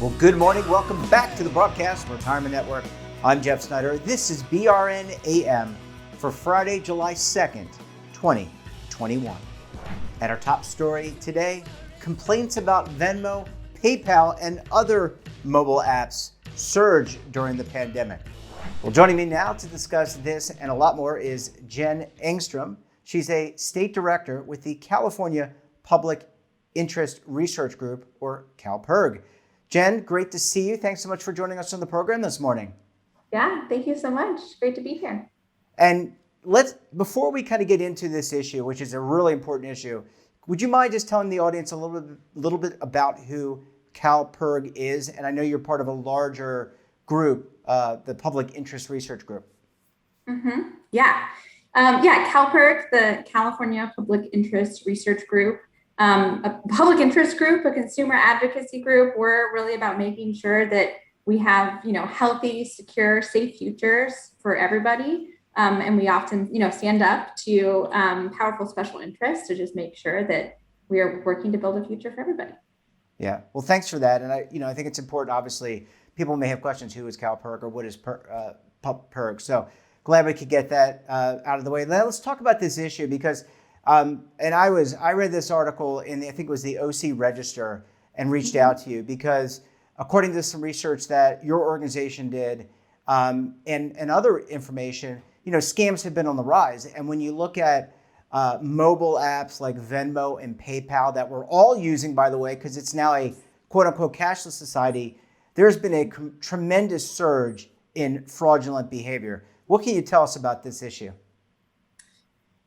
Well, good morning. Welcome back to the broadcast Retirement Network. I'm Jeff Snyder. This is BRN AM for Friday, July 2nd, 2021. And our top story today, complaints about Venmo, PayPal, and other mobile apps surged during the pandemic. Well, joining me now to discuss this and a lot more is Jen Engstrom. She's a state director with the California Public Interest Research Group, or CalPIRG. Jen, great to see you. Thanks so much for joining us on the program this morning. Yeah, thank you so much. Great to be here. And before we kind of get into this issue, which is a really important issue, would you mind just telling the audience a little bit about who CalPIRG is? And I know you're part of a larger group, the Public Interest Research Group. CalPIRG, the California Public Interest Research Group, a public interest group, a consumer advocacy group. We're really about making sure that we have, healthy, secure, safe futures for everybody. And we often, stand up to powerful special interests to just make sure that we are working to build a future for everybody. Yeah, well, thanks for that. And I think it's important. Obviously, people may have questions: who is CalPIRG or what is PIRG? So glad we could get that out of the way. Now let's talk about this issue because. I read this article I think it was the OC Register, and reached out to you because according to some research that your organization did and other information, scams have been on the rise. And when you look at mobile apps like Venmo and PayPal that we're all using, by the way, because it's now a quote unquote cashless society, there's been a tremendous surge in fraudulent behavior. What can you tell us about this issue?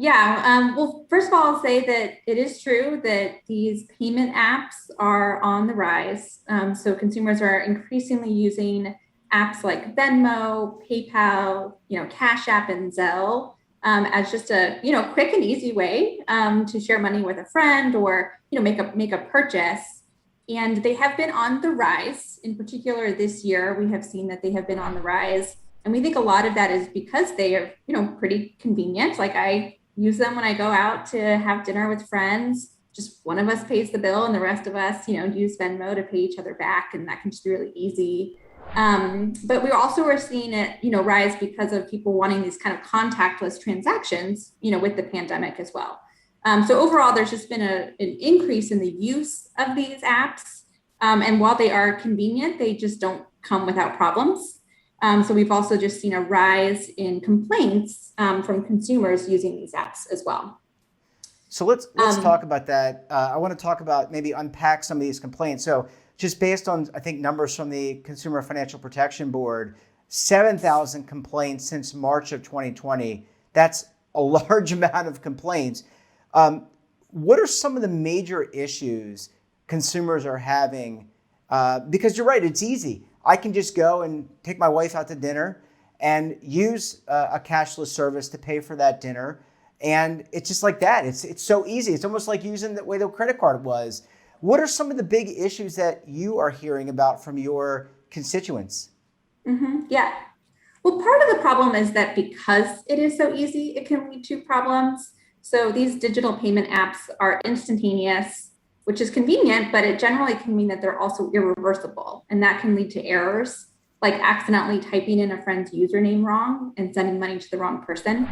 Yeah, well, first of all, I'll say that it is true that these payment apps are on the rise. So consumers are increasingly using apps like Venmo, PayPal, Cash App, and Zelle as just a quick and easy way to share money with a friend or make a purchase. And they have been on the rise. In particular, this year we have seen that they have been on the rise, and we think a lot of that is because they are pretty convenient. Like I use them when I go out to have dinner with friends. Just one of us pays the bill and the rest of us, use Venmo to pay each other back. And that can just be really easy. But we also are seeing it, rise because of people wanting these kind of contactless transactions, with the pandemic as well. So overall, there's just been an increase in the use of these apps. And while they are convenient, they just don't come without problems. So we've also just seen a rise in complaints from consumers using these apps as well. So let's talk about that. I want to talk about maybe unpack some of these complaints. So just based on, I think, numbers from the Consumer Financial Protection Board, 7,000 complaints since March of 2020. That's a large amount of complaints. What are some of the major issues consumers are having? Because you're right, it's easy. I can just go and take my wife out to dinner and use a cashless service to pay for that dinner. And it's just like that. It's so easy. It's almost like using the way the credit card was. What are some of the big issues that you are hearing about from your constituents? Yeah. Well, part of the problem is that because it is so easy, it can lead to problems. So these digital payment apps are instantaneous, which is convenient, but it generally can mean that they're also irreversible. And that can lead to errors, like accidentally typing in a friend's username wrong and sending money to the wrong person.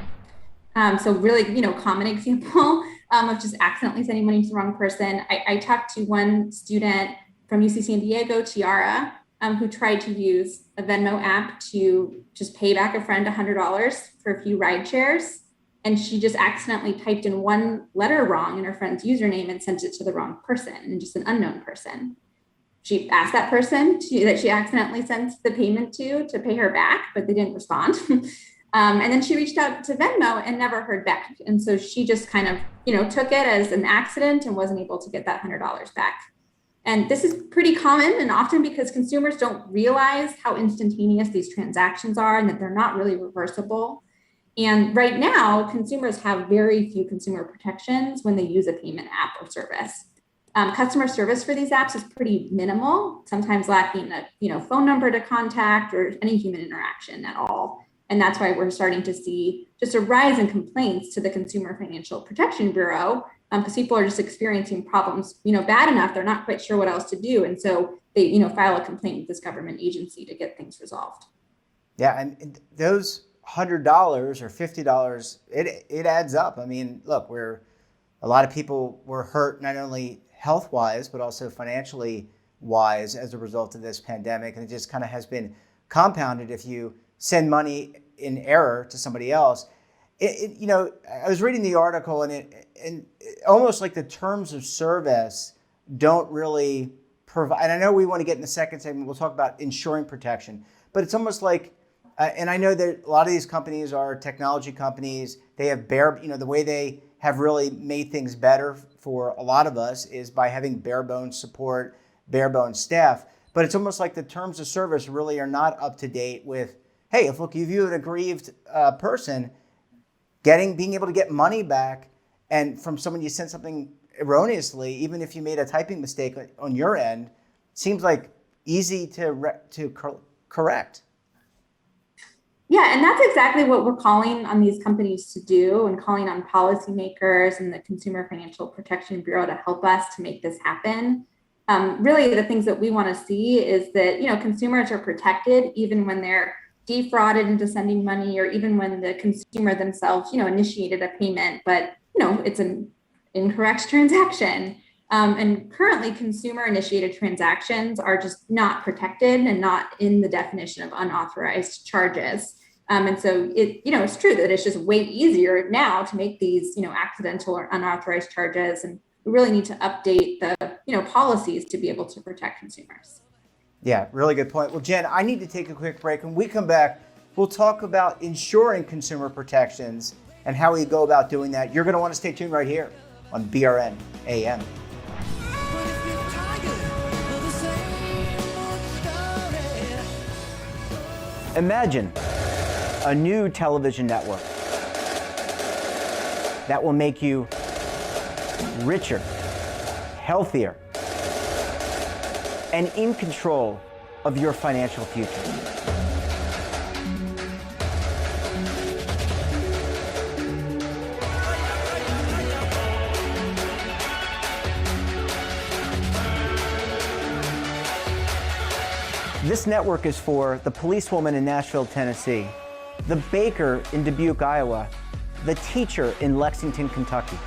So really, common example of just accidentally sending money to the wrong person. I talked to one student from UC San Diego, Tiara, who tried to use a Venmo app to just pay back a friend $100 for a few ride shares. And she just accidentally typed in one letter wrong in her friend's username and sent it to the wrong person, and just an unknown person. She asked that person that she accidentally sent the payment to pay her back, but they didn't respond. And then she reached out to Venmo and never heard back. And so she just kind of, took it as an accident and wasn't able to get that $100 back. And this is pretty common, and often because consumers don't realize how instantaneous these transactions are and that they're not really reversible. And right now, consumers have very few consumer protections when they use a payment app or service. Customer service for these apps is pretty minimal, sometimes lacking a phone number to contact or any human interaction at all. And that's why we're starting to see just a rise in complaints to the Consumer Financial Protection Bureau because people are just experiencing problems, bad enough, they're not quite sure what else to do. And so they, file a complaint with this government agency to get things resolved. Yeah, and those $100 or $50, it adds up. I mean, look, a lot of people were hurt not only health-wise, but also financially wise as a result of this pandemic. And it just kind of has been compounded if you send money in error to somebody else. I was reading the article and almost like the terms of service don't really provide, and I know we want to get in the second segment, we'll talk about ensuring protection, but it's almost like, and I know that a lot of these companies are technology companies. They have the way they have really made things better for a lot of us is by having bare bones support, bare bones staff. But it's almost like the terms of service really are not up to date with, hey, if you an aggrieved person, being able to get money back and from someone you sent something erroneously, even if you made a typing mistake on your end, seems like easy to correct. Yeah, and that's exactly what we're calling on these companies to do and calling on policymakers and the Consumer Financial Protection Bureau to help us to make this happen. Really, the things that we want to see is that, consumers are protected even when they're defrauded into sending money, or even when the consumer themselves, initiated a payment, but, it's an incorrect transaction. And currently consumer initiated transactions are just not protected and not in the definition of unauthorized charges. And so it's true that it's just way easier now to make these, accidental or unauthorized charges. And we really need to update the, policies to be able to protect consumers. Yeah, really good point. Well, Jen, I need to take a quick break. When we come back, we'll talk about ensuring consumer protections and how we go about doing that. You're going to want to stay tuned right here on BRN AM. Imagine a new television network that will make you richer, healthier, and in control of your financial future. This network is for the policewoman in Nashville, Tennessee, the baker in Dubuque, Iowa, the teacher in Lexington, Kentucky.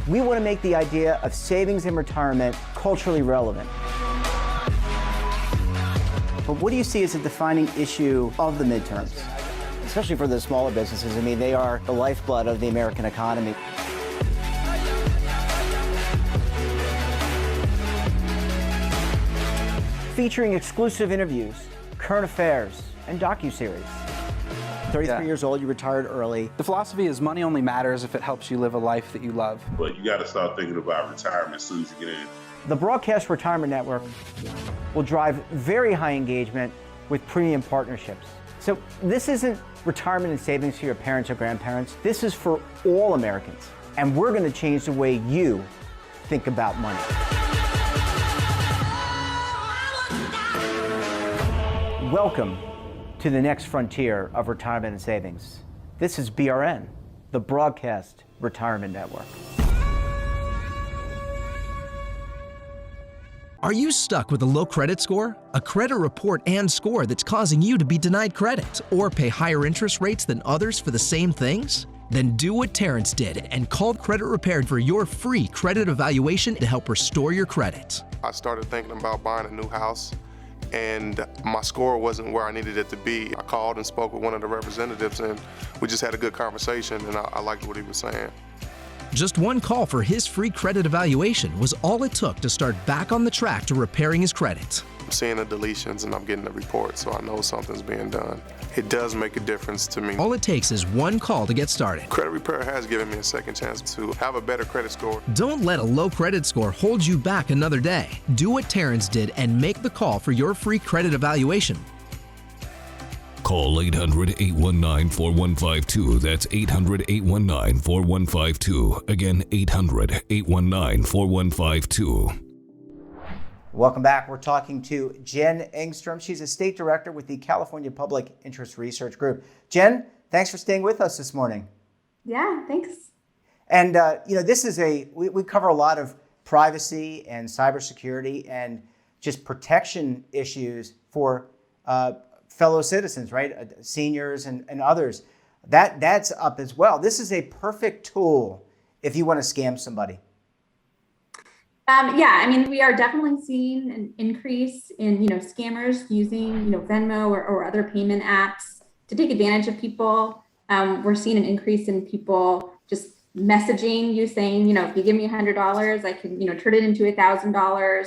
We want to make the idea of savings and retirement culturally relevant. But what do you see as a defining issue of the midterms, especially for the smaller businesses? I mean, they are the lifeblood of the American economy. Featuring exclusive interviews, current affairs, and docuseries. 33 years old, you retired early. The philosophy is money only matters if it helps you live a life that you love. But you got to start thinking about retirement as soon as you get in. The Broadcast Retirement Network will drive very high engagement with premium partnerships. So this isn't retirement and savings for your parents or grandparents. This is for all Americans. And we're going to change the way you think about money. Welcome to the next frontier of retirement and savings. This is BRN, the Broadcast Retirement Network. Are you stuck with a low credit score? A credit report and score that's causing you to be denied credit or pay higher interest rates than others for the same things? Then do what Terrence did and call Credit Repaired for your free credit evaluation to help restore your credit. I started thinking about buying a new house, and my score wasn't where I needed it to be. I called and spoke with one of the representatives, and we just had a good conversation, and I liked what he was saying. Just one call for his free credit evaluation was all it took to start back on the track to repairing his credit. I'm seeing the deletions and I'm getting the report, so I know something's being done. It does make a difference to me. All it takes is one call to get started. Credit Repair has given me a second chance to have a better credit score. Don't let a low credit score hold you back another day. Do what Terrence did and make the call for your free credit evaluation. Call 800-819-4152. That's 800-819-4152. Again, 800-819-4152. Welcome back. We're talking to Jen Engstrom. She's a state director with the California Public Interest Research Group. Jen, thanks for staying with us this morning. Yeah, thanks. And, this is we cover a lot of privacy and cybersecurity and just protection issues for fellow citizens, right? Seniors and others. That's up as well. This is a perfect tool if you want to scam somebody. Yeah, I mean, we are definitely seeing an increase in, scammers using, Venmo or other payment apps to take advantage of people. We're seeing an increase in people just messaging you saying, if you give me $100, I can, turn it into $1,000.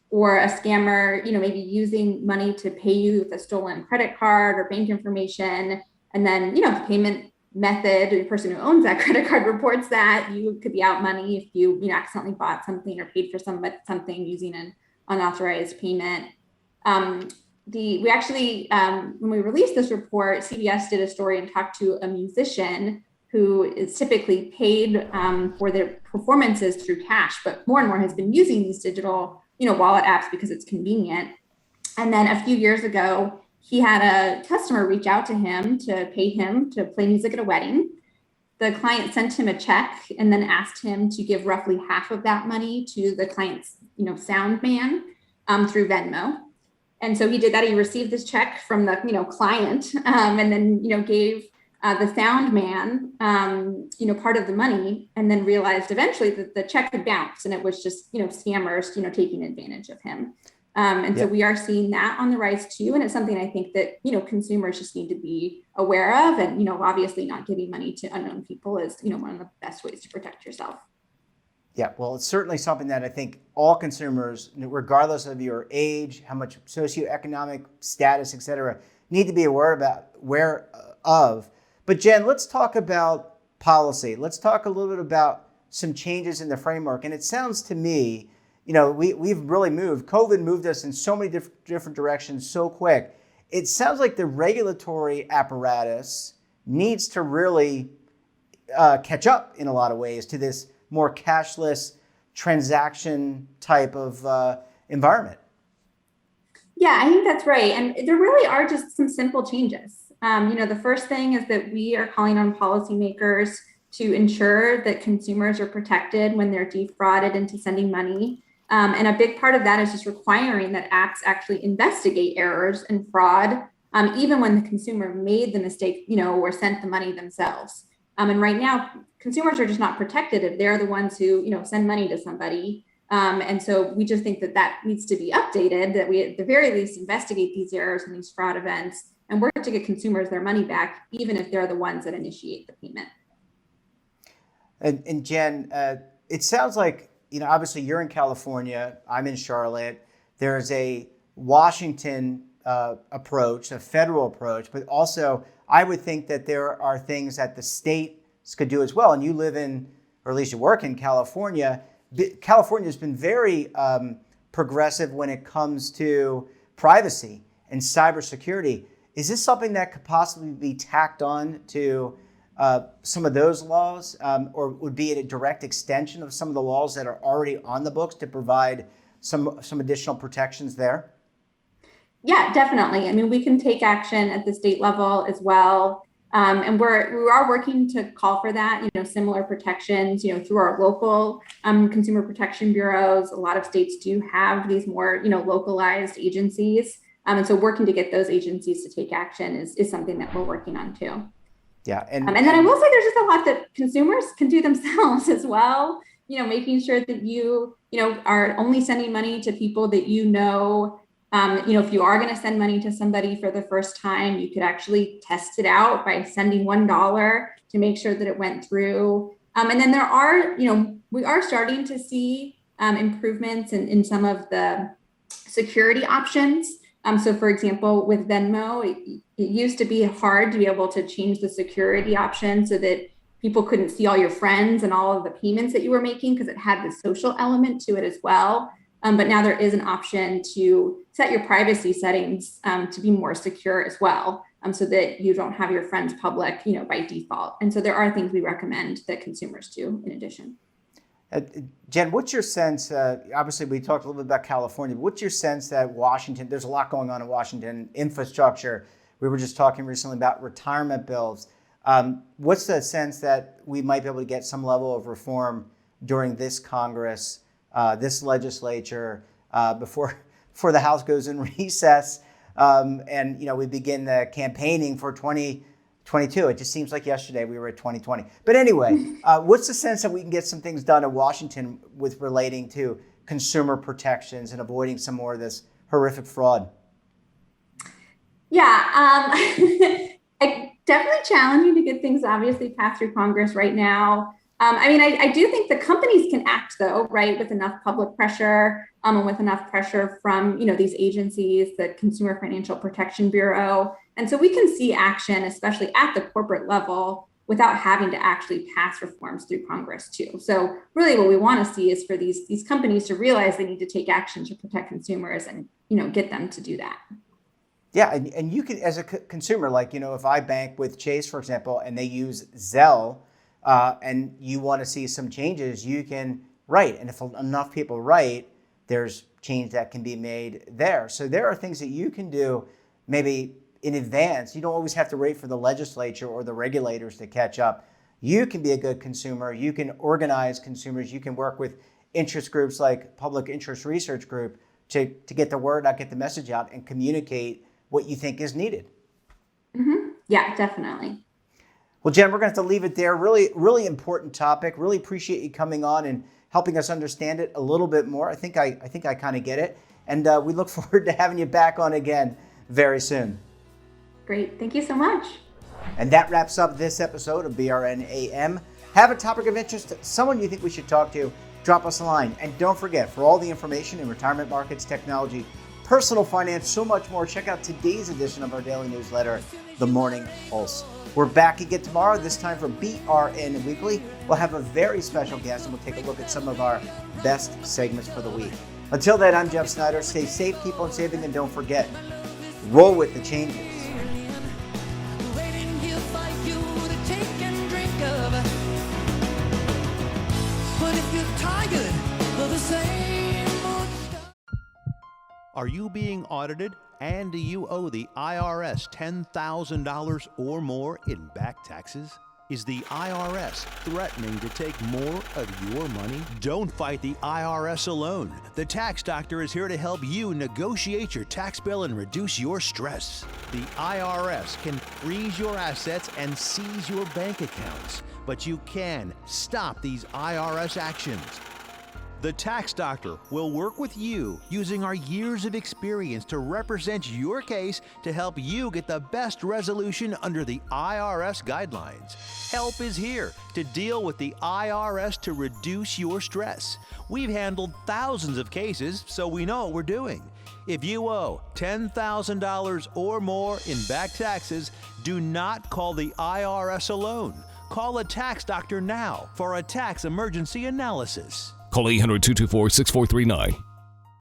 Or a scammer, maybe using money to pay you with a stolen credit card or bank information. And then, the payment method, the person who owns that credit card reports that you could be out money if you, accidentally bought something or paid for something using an unauthorized payment. We actually, when we released this report, CBS did a story and talked to a musician who is typically paid for their performances through cash, but more and more has been using these digital, wallet apps because it's convenient. And then a few years ago, he had a customer reach out to him to pay him to play music at a wedding. The client sent him a check and then asked him to give roughly half of that money to the client's, sound man through Venmo. And so he did that. He received this check from the, client and then, gave the sound man, part of the money, and then realized eventually that the check had bounced and it was just, scammers, taking advantage of him. So we are seeing that on the rise too. And it's something I think that, consumers just need to be aware of. And, obviously not giving money to unknown people is, one of the best ways to protect yourself. Yeah, well, it's certainly something that I think all consumers, regardless of your age, how much socioeconomic status, et cetera, need to be aware of. But Jen, let's talk about policy. Let's talk a little bit about some changes in the framework. And it sounds to me, we've really moved. COVID moved us in so many different directions so quick. It sounds like the regulatory apparatus needs to really catch up in a lot of ways to this more cashless transaction type of environment. Yeah, I think that's right. And there really are just some simple changes. The first thing is that we are calling on policymakers to ensure that consumers are protected when they're defrauded into sending money. And a big part of that is just requiring that apps actually investigate errors and fraud, even when the consumer made the mistake, or sent the money themselves. And right now, consumers are just not protected if they're the ones who, send money to somebody. And so we just think that needs to be updated, that we at the very least investigate these errors and these fraud events and work to get consumers their money back, even if they're the ones that initiate the payment. And Jen, it sounds like, obviously you're in California, I'm in Charlotte. There's a Washington approach, a federal approach, but also I would think that there are things that the states could do as well. And you live in, or at least you work in California. California has been very progressive when it comes to privacy and cybersecurity. Is this something that could possibly be tacked on to some of those laws, or would be a direct extension of some of the laws that are already on the books to provide some additional protections there? Yeah, definitely. I mean, we can take action at the state level as well. And we are working to call for that, similar protections, through our local consumer protection bureaus. A lot of states do have these more, localized agencies. And so working to get those agencies to take action is something that we're working on too. Yeah. And then I will say there's just a lot that consumers can do themselves as well. Making sure that you are only sending money to people that if you are going to send money to somebody for the first time, you could actually test it out by sending $1 to make sure that it went through. And then we are starting to see improvements in some of the security options. So for example, with Venmo, it used to be hard to be able to change the security option so that people couldn't see all your friends and all of the payments that you were making because it had the social element to it as well. But now there is an option to set your privacy settings to be more secure as well, so that you don't have your friends public, by default. And so there are things we recommend that consumers do in addition. Jen, what's your sense, obviously we talked a little bit about California, but what's your sense that Washington, there's a lot going on in Washington, infrastructure. We were just talking recently about retirement bills. What's the sense that we might be able to get some level of reform during this Congress this legislature before the House goes in recess, and we begin the campaigning for 2022. It just seems like yesterday we were at 2020. But anyway, what's the sense that we can get some things done in Washington with relating to consumer protections and avoiding some more of this horrific fraud? Yeah, I definitely challenging to get things obviously passed through Congress right now. I do think the companies can act though, right, with enough public pressure and with enough pressure from, these agencies, the Consumer Financial Protection Bureau. And so we can see action, especially at the corporate level, without having to actually pass reforms through Congress too. So really what we want to see is for these companies to realize they need to take action to protect consumers and, get them to do that. Yeah, and you can, as a consumer, like, if I bank with Chase, for example, and they use Zelle, and you want to see some changes, you can write. And if enough people write, there's change that can be made there. So there are things that you can do maybe in advance. You don't always have to wait for the legislature or the regulators to catch up. You can be a good consumer. You can organize consumers. You can work with interest groups like Public Interest Research Group to get the word out, get the message out, and communicate what you think is needed. Mm-hmm. Yeah, definitely. Well, Jen, we're going to have to leave it there. Really, really important topic. Really appreciate you coming on and helping us understand it a little bit more. I think I kind of get it. And we look forward to having you back on again very soon. Great. Thank you so much. And that wraps up this episode of BRN AM. Have a topic of interest, someone you think we should talk to, drop us a line. And don't forget, for all the information in retirement markets, technology, personal finance, so much more, check out today's edition of our daily newsletter, The Morning Pulse. We're back again tomorrow, this time for BRN Weekly. We'll have a very special guest and we'll take a look at some of our best segments for the week. Until then, I'm Jeff Snyder. Stay safe, keep on saving, and don't forget, roll with the changes. Are you being audited and do you owe the IRS $10,000 or more in back taxes? Is the IRS threatening to take more of your money? Don't fight the IRS alone. The Tax Doctor is here to help you negotiate your tax bill and reduce your stress. The IRS can freeze your assets and seize your bank accounts, but you can stop these IRS actions. The Tax Doctor will work with you using our years of experience to represent your case to help you get the best resolution under the IRS guidelines. Help is here to deal with the IRS to reduce your stress. We've handled thousands of cases, so we know what we're doing. If you owe $10,000 or more in back taxes, do not call the IRS alone. Call a Tax Doctor now for a tax emergency analysis. Call 800-224-6439.